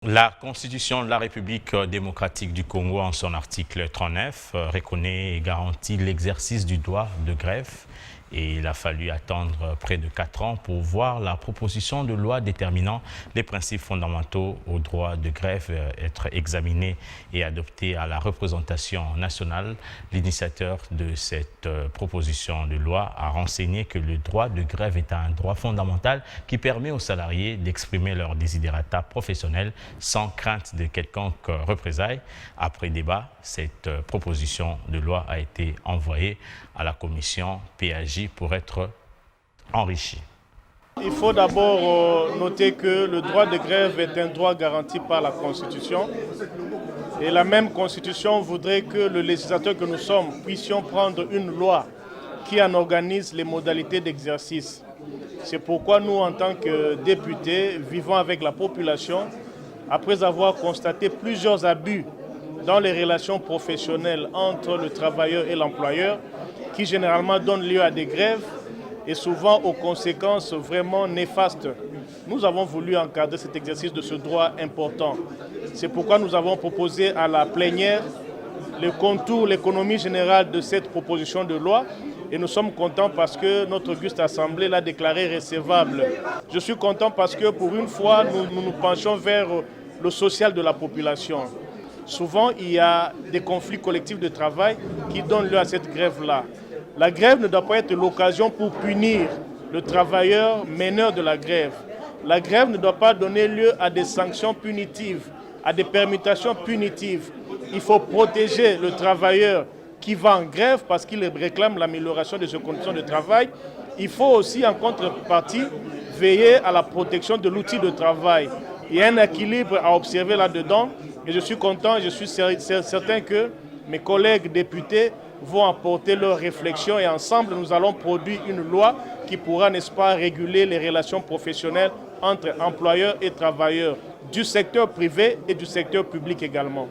La Constitution de la République démocratique du Congo, en son article 39, reconnaît et garantit l'exercice du droit de grève. Et il a fallu attendre près de 4 ans pour voir la proposition de loi déterminant les principes fondamentaux au droit de grève être examinée et adoptée à la représentation nationale. L'initiateur de cette proposition de loi a renseigné que le droit de grève est un droit fondamental qui permet aux salariés d'exprimer leurs desiderata professionnels sans crainte de quelconque représailles. Après débat, cette proposition de loi a été envoyée à la commission PAJ pour être enrichie. Il faut d'abord noter que le droit de grève est un droit garanti par la Constitution. Et la même Constitution voudrait que le législateur que nous sommes puissions prendre une loi qui en organise les modalités d'exercice. C'est pourquoi nous, en tant que députés, vivons avec la population, après avoir constaté plusieurs abus dans les relations professionnelles entre le travailleur et l'employeur, qui généralement donnent lieu à des grèves et souvent aux conséquences vraiment néfastes. Nous avons voulu encadrer cet exercice de ce droit important. C'est pourquoi nous avons proposé à la plénière le contour, l'économie générale de cette proposition de loi. Et nous sommes contents parce que notre auguste assemblée l'a déclaré recevable. Je suis content parce que pour une fois, nous nous penchons vers le social de la population. Souvent, il y a des conflits collectifs de travail qui donnent lieu à cette grève-là. La grève ne doit pas être l'occasion pour punir le travailleur meneur de la grève. La grève ne doit pas donner lieu à des sanctions punitives, à des permutations punitives. Il faut protéger le travailleur qui va en grève parce qu'il réclame l'amélioration de ses conditions de travail. Il faut aussi, en contrepartie, veiller à la protection de l'outil de travail. Il y a un équilibre à observer là-dedans et je suis content, je suis certain que mes collègues députés vont apporter leurs réflexions et ensemble nous allons produire une loi qui pourra, n'est-ce pas, réguler les relations professionnelles entre employeurs et travailleurs du secteur privé et du secteur public également.